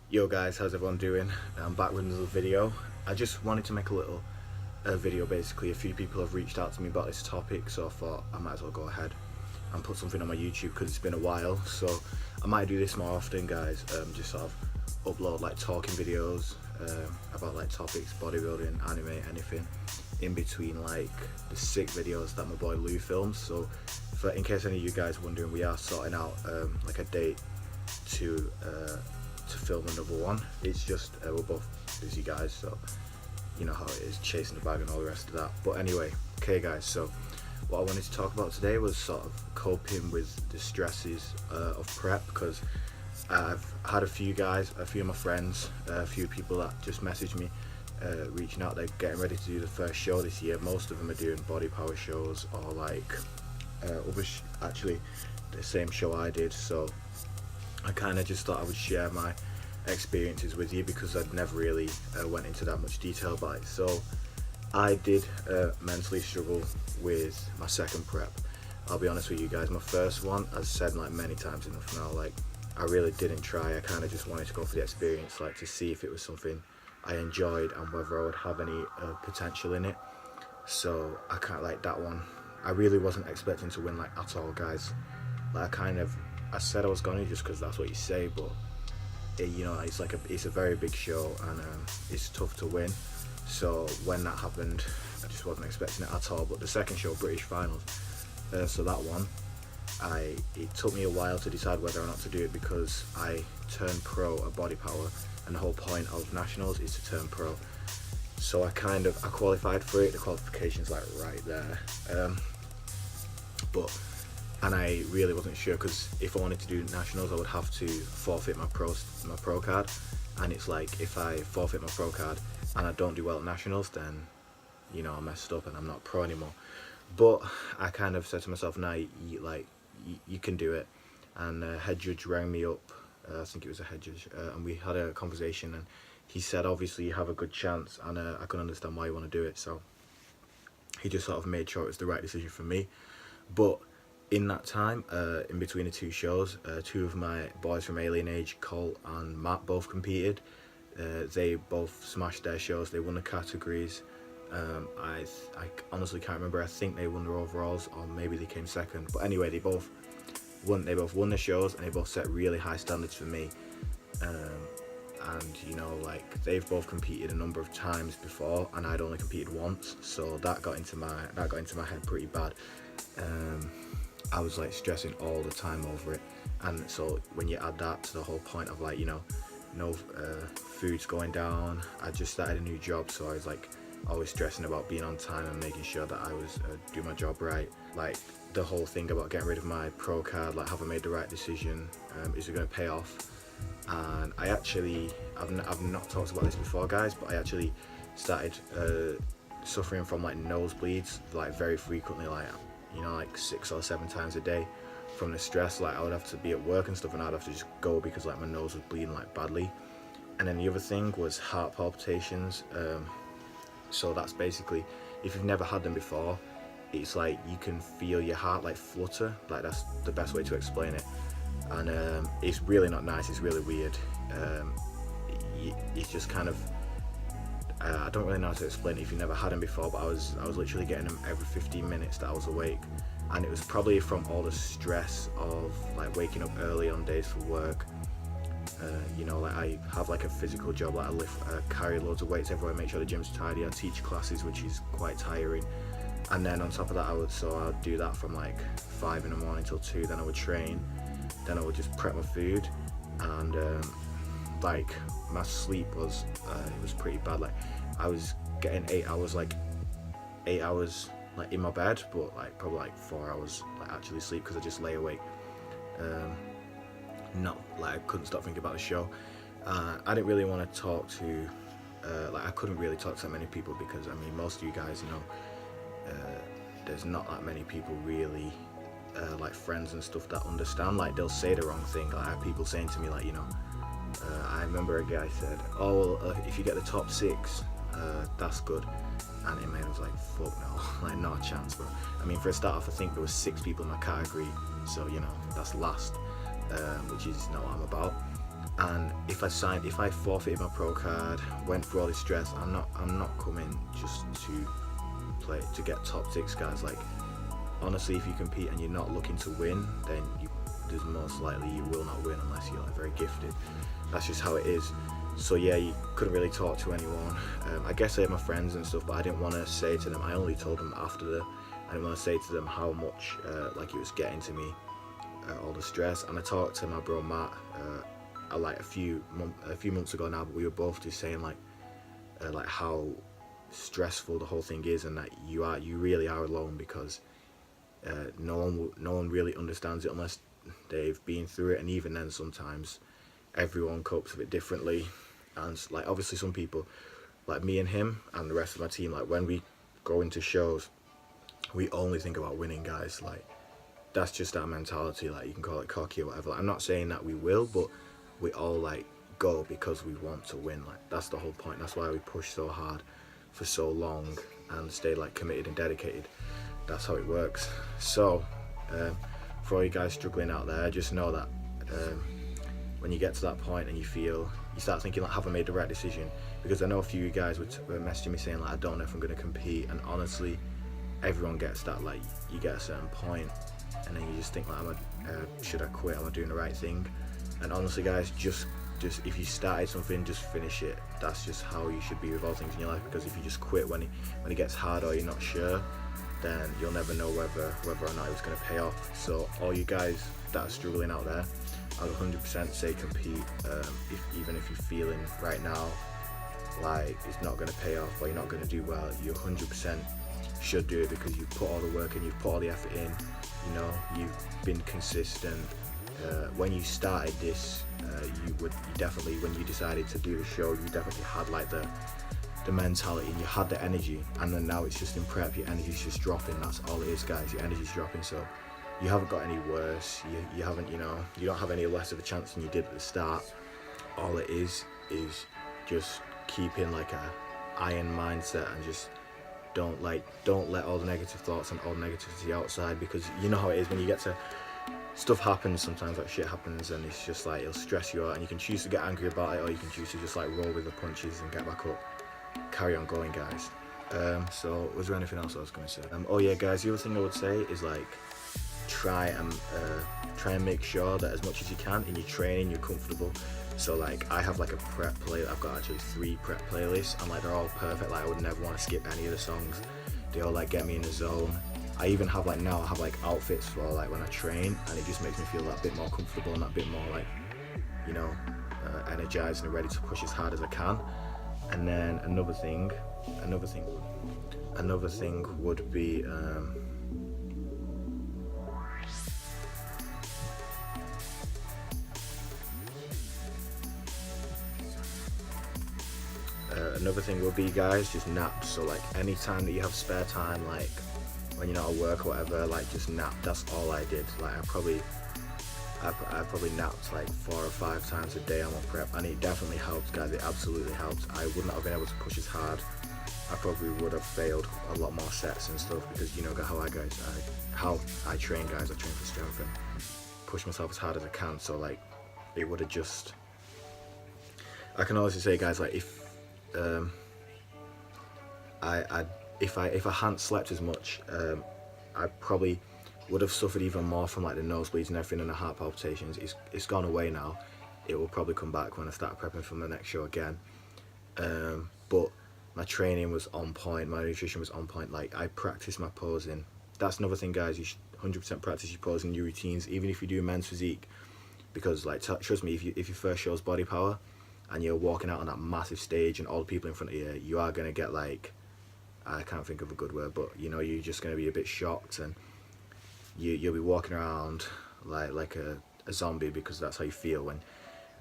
Yo guys, how's everyone doing? I'm back with another video. I just wanted to make a little video basically. A few people have reached out to me about this topic, so I thought I might as well go ahead and put something on my YouTube because it's been a while. So I might do this more often, guys. Just sort of upload like talking videos about like topics, bodybuilding, anime, anything in between like the sick videos that my boy Lou films. So in case any of you guys are wondering, we are sorting out like a date to film another one. It's just we're both busy guys, so you know how it is, chasing the bag and all the rest of that. But anyway, okay guys, so what I wanted to talk about today was sort of coping with the stresses of prep, because I've had a few of my friends, a few people that just messaged me reaching out. They're getting ready to do the first show this year. Most of them are doing body power shows or like actually the same show I did. So I kind of just thought I would share my experiences with you because I'd never really went into that much detail about it. So I did mentally struggle with my second prep. I'll be honest with you guys, my first one, as said like many times enough now, like I really didn't try. I kind of just wanted to go for the experience, like to see if it was something I enjoyed and whether I would have any potential in it. So I kind of like that one. I really wasn't expecting to win like at all, guys. Like I said I was going to just because that's what you say, but you know, it's a very big show and it's tough to win. So when that happened, I just wasn't expecting it at all. But the second show, British Finals, so that one, it took me a while to decide whether or not to do it because I turned pro at Body Power, and the whole point of nationals is to turn pro. So I qualified for it. The qualification's like right there, and I really wasn't sure, because if I wanted to do nationals I would have to forfeit my pro card, and it's like if I forfeit my pro card and I don't do well at nationals, then you know I messed up and I'm not pro anymore. But I kind of said to myself, nah, you can do it. And head judge rang me up, I think it was a head judge, and we had a conversation, and he said obviously you have a good chance, and I can understand why you want to do it. So he just sort of made sure it was the right decision for me. But in that time, in between the two shows, two of my boys from Alien Age, Colt and Matt, both competed. They both smashed their shows. They won the categories. I honestly can't remember. I think they won their overalls, or maybe they came second. But anyway, they both won the shows, and they both set really high standards for me. And you know, like they've both competed a number of times before, and I'd only competed once, so that got into my head pretty bad. I was like stressing all the time over it, and so when you add that to the whole point of like, you know, no food's going down. I just started a new job, so I was like always stressing about being on time and making sure that I was doing my job right. Like the whole thing about getting rid of my pro card, like have I made the right decision? Is it going to pay off? And I've not talked about this before, guys, but I actually started suffering from like nosebleeds like very frequently, like you know, like 6 or 7 times a day from the stress. Like I would have to be at work and stuff, and I'd have to just go because like my nose was bleeding like badly. And then the other thing was heart palpitations. So that's basically, if you've never had them before, it's like you can feel your heart like flutter. Like that's the best way to explain it. And it's really not nice. It's really weird. It's just kind of I don't really know how to explain it if you've never had them before, but I was literally getting them every 15 minutes that I was awake, and it was probably from all the stress of like waking up early on days for work. You know, like I have like a physical job, like I carry loads of weights everywhere, make sure the gym's tidy. I teach classes, which is quite tiring, and then on top of that, I'd do that from like 5 in the morning till 2. Then I would train, then I would just prep my food, and like my sleep was it was pretty bad. Like I was getting 8 hours like in my bed, but like probably like 4 hours like actually sleep, because I just lay awake. Not like I couldn't stop thinking about the show. I didn't really want to talk to like I couldn't really talk to that many people, because I mean most of you guys, you know, there's not that many people really like friends and stuff that understand. Like they'll say the wrong thing. Like I have people saying to me like, you know, I remember a guy said, oh well, if you get the top 6, that's good. And in my head I was like, fuck no, like not a chance, bro. I mean, for a start off, I think there was 6 people in my category, so you know, that's last, which is not what I'm about. And if I forfeited my pro card, went through all this stress, I'm not coming just to get top 6, guys. Like, honestly, if you compete and you're not looking to win, then there's most likely you will not win unless you're like very gifted. That's just how it is. So yeah, you couldn't really talk to anyone. I guess I had my friends and stuff, but I didn't want to say to them. I only told them after I didn't want to say to them how much like it was getting to me, all the stress. And I talked to my bro Matt like a few months ago now, but we were both just saying like how stressful the whole thing is, and that you really are alone, because no one really understands it unless they've been through it. And even then, sometimes everyone copes with it differently. And like, obviously some people like me and him and the rest of my team, like when we go into shows, we only think about winning, guys. Like, that's just our mentality. Like, you can call it cocky or whatever. Like, I'm not saying that we will, but we all like go because we want to win. Like, that's the whole point. That's why we push so hard for so long and stay like committed and dedicated. That's how it works. So for all you guys struggling out there, just know that when you get to that point and you start thinking like, have I made the right decision? Because I know a few of you guys were messaging me saying like, I don't know if I'm going to compete. And honestly, everyone gets that. Like, you get a certain point and then you just think like, should I quit? Am I doing the right thing? And honestly, guys, just if you started something, just finish it. That's just how you should be with all things in your life. Because if you just quit when it gets hard or you're not sure, then you'll never know whether or not it was going to pay off. So all you guys that are struggling out there, I would 100% say compete. Even if you're feeling right now like it's not going to pay off or you're not going to do well, you 100% should do it, because you've put all the work in, you've put all the effort in. You know, you've been consistent. When you started this, you definitely, when you decided to do the show, you definitely had like the mentality and you had the energy. And then now it's just in prep, your energy's just dropping. That's all it is, guys. Your energy's dropping. So you haven't got any worse. You haven't, you don't have any less of a chance than you did at the start. All it is just keeping like a iron mindset, and just don't let all the negative thoughts and all the negativity outside, because you know how it is when you get to stuff happens. Sometimes like shit happens and it's just like, it'll stress you out, and you can choose to get angry about it, or you can choose to just like roll with the punches and get back up, carry on going, guys. So was there anything else I was going to say? Oh yeah, guys, the other thing I would say is like, try and make sure that as much as you can in your training, you're comfortable. So like, I have like a prep play. I've got actually 3 prep playlists, and like they're all perfect. Like, I would never want to skip any of the songs. They all like get me in the zone. I even have like, now I have like outfits for like when I train, and it just makes me feel that bit more comfortable and that bit more like, energized and ready to push as hard as I can. And then another thing would be guys, just naps. So like, any time that you have spare time, like when you're not at work or whatever, like just nap. That's all I did. Like, I probably napped like 4 or 5 times a day on my prep, and it definitely helped, guys. It absolutely helped. I wouldn't have been able to push as hard. I probably would have failed a lot more sets and stuff, because how I train, guys. I train for strength and push myself as hard as I can. So like, it would have just, I can honestly say, guys, like if I hadn't slept as much, I probably would have suffered even more from like the nosebleeds and everything, and the heart palpitations. It's gone away now. It will probably come back when I start prepping for the next show again. But my training was on point, my nutrition was on point. Like, I practiced my posing. That's another thing, guys. You should 100% practice your posing, your routines, even if you do men's physique, because like, trust me, if your first show's body power and you're walking out on that massive stage and all the people in front of you, you are gonna get like, I can't think of a good word, but you're just gonna be a bit shocked, and you'll be walking around like a zombie, because that's how you feel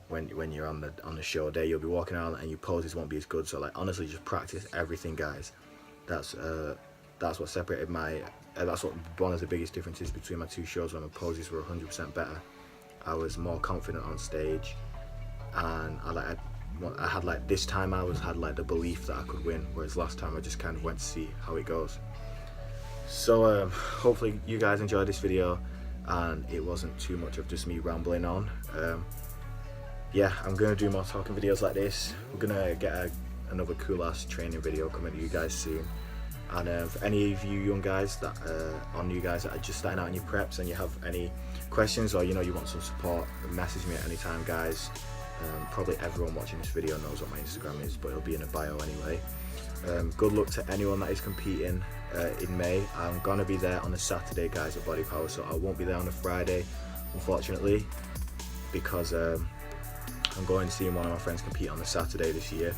when you're on the show day. You'll be walking around and your poses won't be as good. So like, honestly, just practice everything, guys. That's what separated that's what one of the biggest differences between my 2 shows, when my poses were 100% better. I was more confident on stage, and I had like, this time I had like the belief that I could win, whereas last time I just kind of went to see how it goes. So hopefully you guys enjoyed this video, and it wasn't too much of just me rambling on. yeah, I'm gonna do more talking videos like this. We're gonna get another cool ass training video coming to you guys soon. And for any of you young guys that or new guys that are just starting out in your preps and you have any questions, or you want some support, message me at any time, guys. Probably everyone watching this video knows what my Instagram is, but it'll be in the bio anyway. Good luck to anyone that is competing in May. I'm gonna be there on a Saturday, guys, at Body Power, so I won't be there on a Friday, unfortunately, because I'm going to see one of my friends compete on the Saturday this year.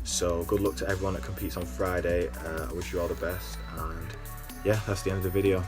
So good luck to everyone that competes on Friday. I wish you all the best, and yeah, that's the end of the video.